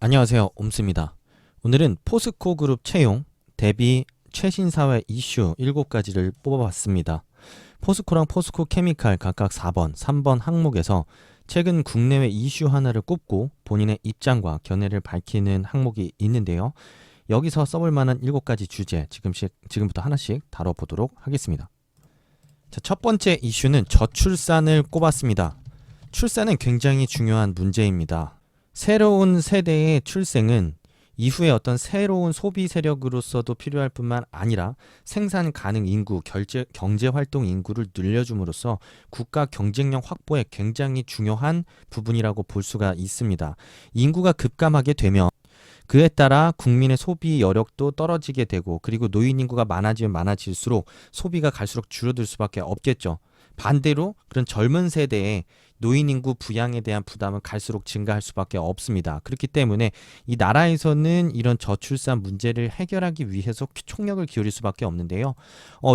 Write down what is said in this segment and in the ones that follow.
안녕하세요. 옴스입니다. 오늘은 포스코 그룹 채용, 대비 최신 사회 이슈 7가지를 뽑아봤습니다. 포스코랑 포스코 케미칼 각각 4번, 3번 항목에서 최근 국내외 이슈 하나를 꼽고 본인의 입장과 견해를 밝히는 항목이 있는데요. 여기서 써볼 만한 7가지 주제 지금부터 하나씩 다뤄보도록 하겠습니다. 자, 첫 번째 이슈는 저출산을 꼽았습니다. 출산은 굉장히 중요한 문제입니다. 새로운 세대의 출생은 이후에 어떤 새로운 소비 세력으로서도 필요할 뿐만 아니라 생산 가능 인구, 경제 활동 인구를 늘려줌으로써 국가 경쟁력 확보에 굉장히 중요한 부분이라고 볼 수가 있습니다. 인구가 급감하게 되면 그에 따라 국민의 소비 여력도 떨어지게 되고, 그리고 노인 인구가 많아지면 많아질수록 소비가 갈수록 줄어들 수밖에 없겠죠. 반대로 그런 젊은 세대의 노인 인구 부양에 대한 부담은 갈수록 증가할 수밖에 없습니다. 그렇기 때문에 이 나라에서는 이런 저출산 문제를 해결하기 위해서 총력을 기울일 수밖에 없는데요.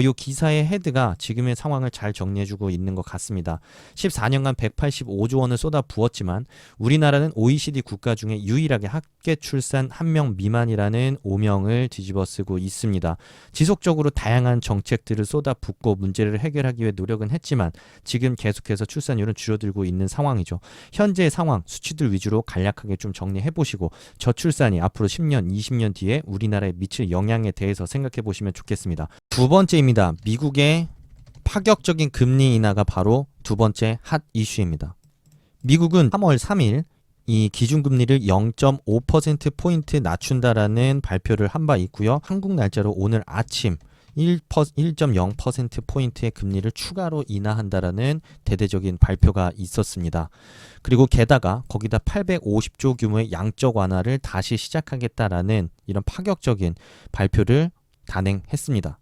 이 기사의 헤드가 지금의 상황을 잘 정리해주고 있는 것 같습니다. 14년간 185조 원을 쏟아 부었지만 우리나라는 OECD 국가 중에 유일하게 합계 출산 1명 미만이라는 오명을 뒤집어쓰고 있습니다. 지속적으로 다양한 정책들을 쏟아붓고 문제를 해결하기 위해 노력은 했지만 지금 계속해서 출산율은 줄어들고 있는 상황이죠. 현재의 상황, 수치들 위주로 간략하게 좀 정리해보시고 저출산이 앞으로 10년, 20년 뒤에 우리나라에 미칠 영향에 대해서 생각해보시면 좋겠습니다. 두 번째입니다. 미국의 파격적인 금리 인하가 바로 두 번째 핫 이슈입니다. 미국은 3월 3일 이 기준금리를 0.5%포인트 낮춘다라는 발표를 한 바 있고요. 한국 날짜로 오늘 아침 1.0%포인트의 금리를 추가로 인하한다라는 대대적인 발표가 있었습니다. 그리고 게다가 거기다 850조 규모의 양적 완화를 다시 시작하겠다라는 이런 파격적인 발표를 단행했습니다.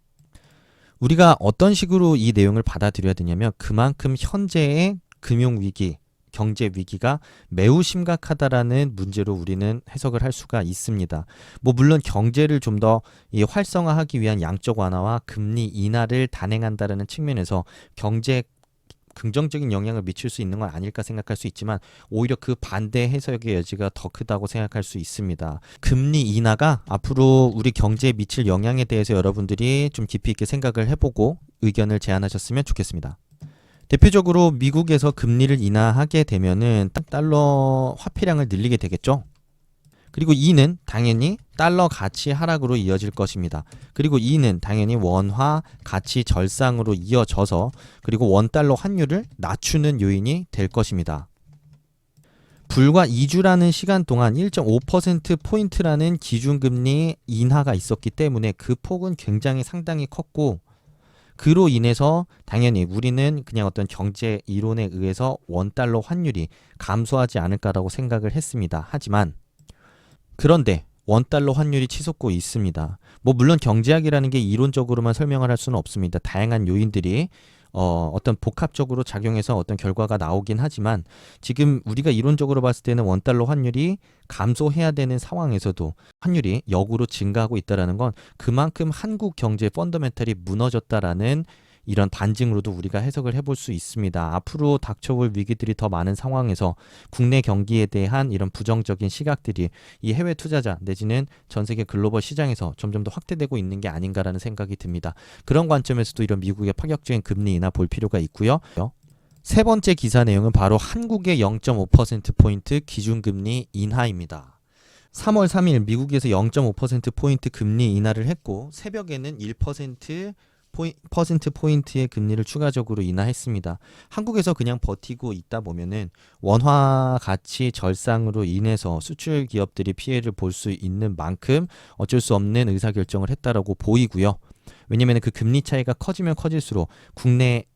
우리가 어떤 식으로 이 내용을 받아들여야 되냐면 그만큼 현재의 금융위기, 경제 위기가 매우 심각하다라는 문제로 우리는 해석을 할 수가 있습니다. 물론 경제를 좀 더 활성화하기 위한 양적 완화와 금리 인하를 단행한다라는 측면에서 경제에 긍정적인 영향을 미칠 수 있는 건 아닐까 생각할 수 있지만 오히려 그 반대 해석의 여지가 더 크다고 생각할 수 있습니다. 금리 인하가 앞으로 우리 경제에 미칠 영향에 대해서 여러분들이 좀 깊이 있게 생각을 해보고 의견을 제안하셨으면 좋겠습니다. 대표적으로 미국에서 금리를 인하하게 되면은 달러 화폐량을 늘리게 되겠죠. 그리고 이는 당연히 달러 가치 하락으로 이어질 것입니다. 그리고 이는 당연히 원화 가치 절상으로 이어져서 그리고 원달러 환율을 낮추는 요인이 될 것입니다. 불과 2주라는 시간 동안 1.5%포인트라는 기준금리 인하가 있었기 때문에 그 폭은 굉장히 상당히 컸고, 그로 인해서 당연히 우리는 그냥 어떤 경제 이론에 의해서 원달러 환율이 감소하지 않을까라고 생각을 했습니다. 하지만 그런데 원달러 환율이 치솟고 있습니다. 물론 경제학이라는 게 이론적으로만 설명을 할 수는 없습니다. 다양한 요인들이 어떤 복합적으로 작용해서 어떤 결과가 나오긴 하지만 지금 우리가 이론적으로 봤을 때는 원달러 환율이 감소해야 되는 상황에서도 환율이 역으로 증가하고 있다는 건 그만큼 한국 경제 펀더멘털이 무너졌다라는 이런 반증으로도 우리가 해석을 해볼 수 있습니다. 앞으로 닥쳐올 위기들이 더 많은 상황에서 국내 경기에 대한 이런 부정적인 시각들이 이 해외 투자자 내지는 전 세계 글로벌 시장에서 점점 더 확대되고 있는 게 아닌가라는 생각이 듭니다. 그런 관점에서도 이런 미국의 파격적인 금리 인하 볼 필요가 있고요. 세 번째 기사 내용은 바로 한국의 0.5%포인트 기준금리 인하입니다. 3월 3일 미국에서 0.5%포인트 금리 인하를 했고 새벽에는 1%포인트의 금리를 추가적으로 인하했습니다. 한국에서 그냥 버티고 있다 보면은 원화 가치 절상으로 인해서 수출 기업들이 피해를 볼 수 있는 만큼 어쩔 수 없는 의사결정을 했다라고 보이고요. 왜냐면 그 금리 차이가 커지면 커질수록 국내에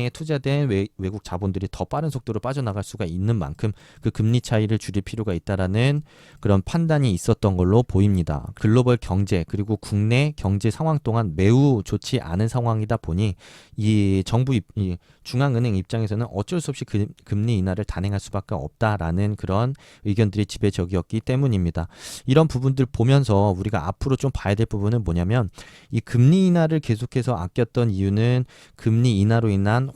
투자된 외국 자본들이 더 빠른 속도로 빠져나갈 수가 있는 만큼 그 금리 차이를 줄일 필요가 있다라는 그런 판단이 있었던 걸로 보입니다. 글로벌 경제 그리고 국내 경제 상황 동안 매우 좋지 않은 상황이다 보니 이 중앙은행 입장에서는 어쩔 수 없이 금리 인하를 단행할 수밖에 없다라는 그런 의견들이 지배적이었기 때문입니다. 이런 부분들 보면서 우리가 앞으로 좀 봐야 될 부분은 뭐냐면 이 금리 인하를 계속해서 아꼈던 이유는 금리 인하로 인한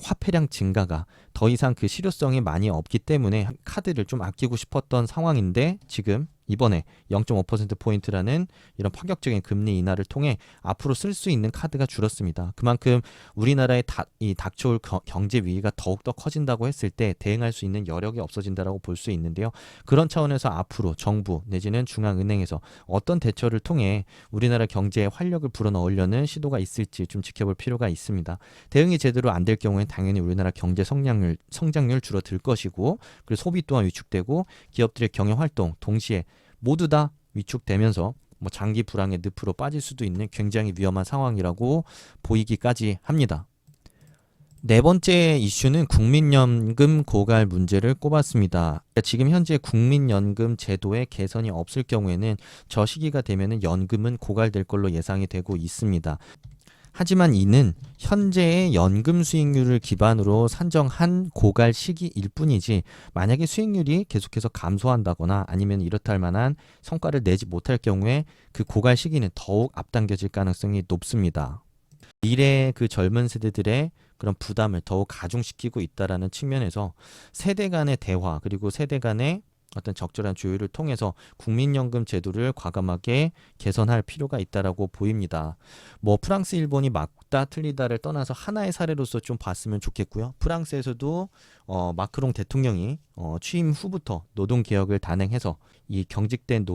화폐량 증가가 더 이상 그 실효성이 많이 없기 때문에 카드를 좀 아끼고 싶었던 상황인데 지금 이번에 0.5%포인트라는 이런 파격적인 금리 인하를 통해 앞으로 쓸 수 있는 카드가 줄었습니다. 그만큼 우리나라의 이 닥쳐올 경제 위기가 더욱더 커진다고 했을 때 대응할 수 있는 여력이 없어진다라고 볼 수 있는데요. 그런 차원에서 앞으로 정부 내지는 중앙은행에서 어떤 대처를 통해 우리나라 경제에 활력을 불어넣으려는 시도가 있을지 좀 지켜볼 필요가 있습니다. 대응이 제대로 안 될 경우엔 당연히 우리나라 경제 성장률 줄어들 것이고 그리고 소비 또한 위축되고 기업들의 경영 활동 동시에 모두 다 위축되면서 뭐 장기 불황의 늪으로 빠질 수도 있는 굉장히 위험한 상황이라고 보이기까지 합니다. 네 번째 이슈는 국민연금 고갈 문제를 꼽았습니다. 지금 현재 국민연금 제도의 개선이 없을 경우에는 저 시기가 되면 연금은 고갈될 걸로 예상이 되고 있습니다. 하지만 이는 현재의 연금 수익률을 기반으로 산정한 고갈 시기일 뿐이지 만약에 수익률이 계속해서 감소한다거나 아니면 이렇다 할 만한 성과를 내지 못할 경우에 그 고갈 시기는 더욱 앞당겨질 가능성이 높습니다. 미래 그 젊은 세대들의 그런 부담을 더욱 가중시키고 있다라는 측면에서 세대 간의 대화 그리고 세대 간의 어떤 적절한 조율을 통해서 국민연금 제도를 과감하게 개선할 필요가 있다라고 보입니다. 뭐 프랑스, 일본이 맞다 틀리다를 떠나서 하나의 사례로서 좀 봤으면 좋겠고요. 프랑스에서도 마크롱 대통령이 취임 후부터 노동 개혁을 단행해서 이 경직된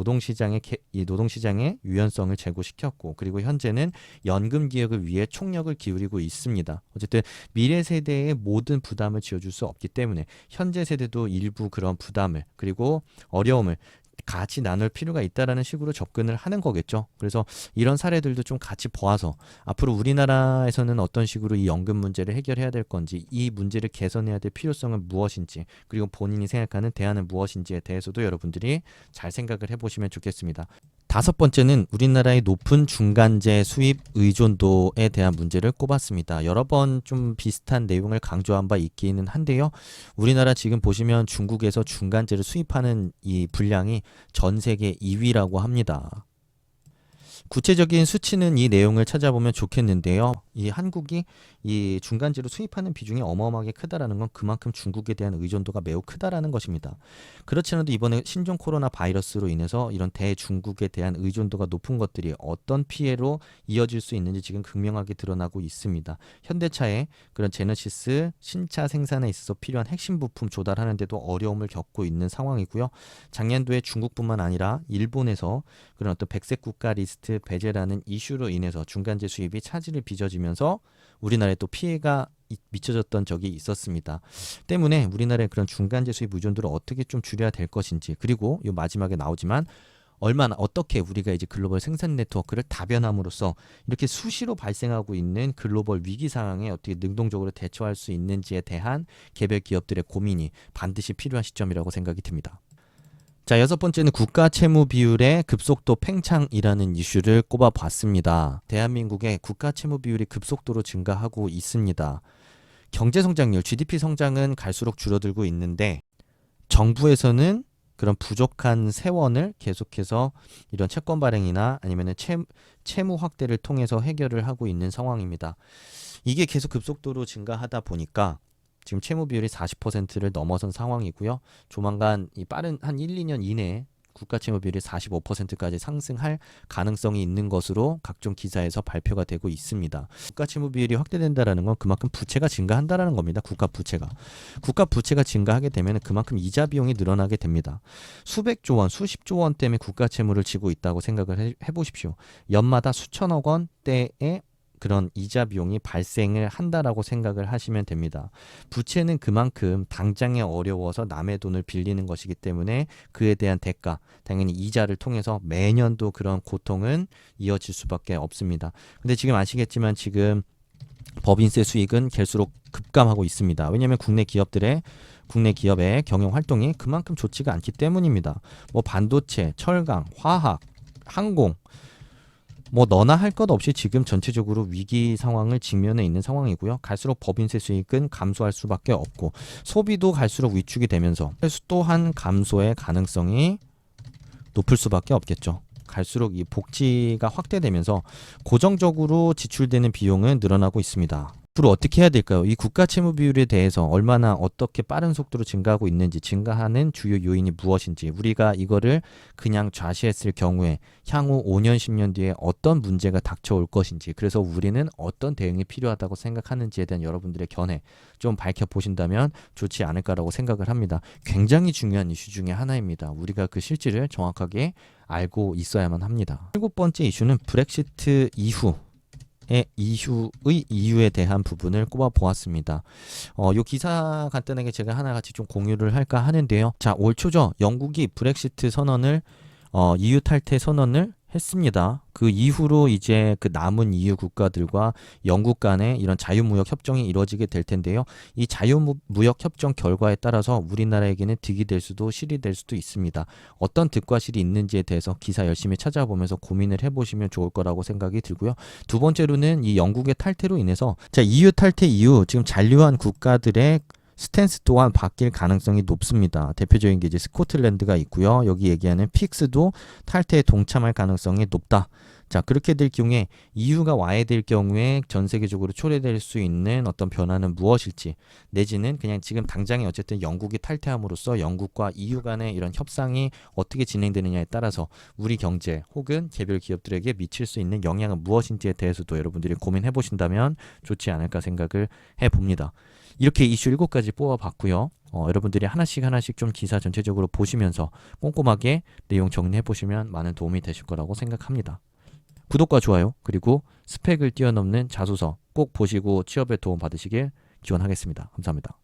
이 노동시장의 유연성을 제고시켰고 그리고 현재는 연금 개혁을 위해 총력을 기울이고 있습니다. 어쨌든 미래 세대의 모든 부담을 지어줄 수 없기 때문에 현재 세대도 일부 그런 부담을 그리고 어려움을 같이 나눌 필요가 있다라는 식으로 접근을 하는 거겠죠. 그래서 이런 사례들도 좀 같이 보아서 앞으로 우리나라에서는 어떤 식으로 이 연금 문제를 해결해야 될 건지 이 문제를 개선해야 될 필요성은 무엇인지 그리고 본인이 생각하는 대안은 무엇인지에 대해서도 여러분들이 잘 생각을 해보시면 좋겠습니다. 다섯 번째는 우리나라의 높은 중간재 수입 의존도에 대한 문제를 꼽았습니다. 여러 번 좀 비슷한 내용을 강조한 바 있기는 한데요. 우리나라 지금 보시면 중국에서 중간재를 수입하는 이 분량이 전 세계 2위라고 합니다. 구체적인 수치는 이 내용을 찾아보면 좋겠는데요. 이 한국이 이 중간재로 수입하는 비중이 어마어마하게 크다라는 건 그만큼 중국에 대한 의존도가 매우 크다라는 것입니다. 그렇지 않아도 이번에 신종 코로나 바이러스로 인해서 이런 대중국에 대한 의존도가 높은 것들이 어떤 피해로 이어질 수 있는지 지금 극명하게 드러나고 있습니다. 현대차의 그런 제너시스 신차 생산에 있어서 필요한 핵심 부품 조달하는데도 어려움을 겪고 있는 상황이고요. 작년도에 중국뿐만 아니라 일본에서 그런 어떤 백색 국가 리스트 배제라는 이슈로 인해서 중간재 수입이 차질을 빚어지면서 우리나라에 또 피해가 미쳐졌던 적이 있었습니다. 때문에 우리나라의 그런 중간재 수입 의존도를 어떻게 좀 줄여야 될 것인지 그리고 이 마지막에 나오지만 얼마나 어떻게 우리가 이제 글로벌 생산 네트워크를 다변함으로써 이렇게 수시로 발생하고 있는 글로벌 위기 상황에 어떻게 능동적으로 대처할 수 있는지에 대한 개별 기업들의 고민이 반드시 필요한 시점이라고 생각이 듭니다. 자, 여섯 번째는 국가 채무 비율의 급속도 팽창이라는 이슈를 꼽아봤습니다. 대한민국의 국가 채무 비율이 급속도로 증가하고 있습니다. 경제 성장률, GDP 성장은 갈수록 줄어들고 있는데 정부에서는 그런 부족한 세원을 계속해서 이런 채권 발행이나 아니면 채무 확대를 통해서 해결을 하고 있는 상황입니다. 이게 계속 급속도로 증가하다 보니까 지금 채무 비율이 40%를 넘어선 상황이고요. 조만간 이 빠른 한 1, 2년 이내에 국가 채무 비율이 45%까지 상승할 가능성이 있는 것으로 각종 기사에서 발표가 되고 있습니다. 국가 채무 비율이 확대된다라는 건 그만큼 부채가 증가한다라는 겁니다. 국가 부채가 증가하게 되면 그만큼 이자 비용이 늘어나게 됩니다. 수백조 원, 수십조 원 때문에 국가 채무를 지고 있다고 생각을 해보십시오. 연마다 수천억 원대의 그런 이자 비용이 발생을 한다라고 생각을 하시면 됩니다. 부채는 그만큼 당장에 어려워서 남의 돈을 빌리는 것이기 때문에 그에 대한 대가, 당연히 이자를 통해서 매년도 그런 고통은 이어질 수밖에 없습니다. 근데 지금 아시겠지만 지금 법인세 수익은 갈수록 급감하고 있습니다. 왜냐하면 국내 기업의 경영 활동이 그만큼 좋지가 않기 때문입니다. 뭐 반도체, 철강, 화학, 항공 뭐 너나 할 것 없이 지금 전체적으로 위기 상황을 직면해 있는 상황이고요. 갈수록 법인세 수익은 감소할 수밖에 없고 소비도 갈수록 위축이 되면서 또한 감소의 가능성이 높을 수밖에 없겠죠. 갈수록 이 복지가 확대되면서 고정적으로 지출되는 비용은 늘어나고 있습니다. 앞으로 어떻게 해야 될까요? 이 국가 채무 비율에 대해서 얼마나 어떻게 빠른 속도로 증가하고 있는지, 증가하는 주요 요인이 무엇인지, 우리가 이거를 그냥 좌시했을 경우에 향후 5년, 10년 뒤에 어떤 문제가 닥쳐올 것인지, 그래서 우리는 어떤 대응이 필요하다고 생각하는지에 대한 여러분들의 견해 좀 밝혀보신다면 좋지 않을까라고 생각을 합니다. 굉장히 중요한 이슈 중에 하나입니다. 우리가 그 실질을 정확하게 알고 있어야만 합니다. 7번째 이슈는 브렉시트 이후 이슈의 이유에 대한 부분을 꼽아 보았습니다. 요 기사 간단하게 제가 하나 같이 좀 공유를 할까 하는데요. 자, 올 초죠. 영국이 브렉시트 선언을 EU 탈퇴 선언을 했습니다. 그 이후로 이제 그 남은 EU 국가들과 영국 간의 이런 자유무역 협정이 이루어지게 될 텐데요. 이 자유무역 협정 결과에 따라서 우리나라에게는 득이 될 수도 실이 될 수도 있습니다. 어떤 득과 실이 있는지에 대해서 기사 열심히 찾아보면서 고민을 해보시면 좋을 거라고 생각이 들고요. 두 번째로는 이 영국의 탈퇴로 인해서 자, EU 탈퇴 이후 지금 잔류한 국가들의 스탠스 또한 바뀔 가능성이 높습니다. 대표적인 게 이제 스코틀랜드가 있고요. 여기 얘기하는 픽스도 탈퇴에 동참할 가능성이 높다. 자, 그렇게 될 경우에 EU가 와야 될 경우에 전 세계적으로 초래될 수 있는 어떤 변화는 무엇일지, 내지는 그냥 지금 당장에 어쨌든 영국이 탈퇴함으로써 영국과 EU 간의 이런 협상이 어떻게 진행되느냐에 따라서 우리 경제 혹은 개별 기업들에게 미칠 수 있는 영향은 무엇인지에 대해서도 여러분들이 고민해 보신다면 좋지 않을까 생각을 해봅니다. 이렇게 이슈 7가지 뽑아봤고요. 여러분들이 하나씩 좀 기사 전체적으로 보시면서 꼼꼼하게 내용 정리해 보시면 많은 도움이 되실 거라고 생각합니다. 구독과 좋아요, 그리고 스펙을 뛰어넘는 자소서 꼭 보시고 취업에 도움 받으시길 기원하겠습니다. 감사합니다.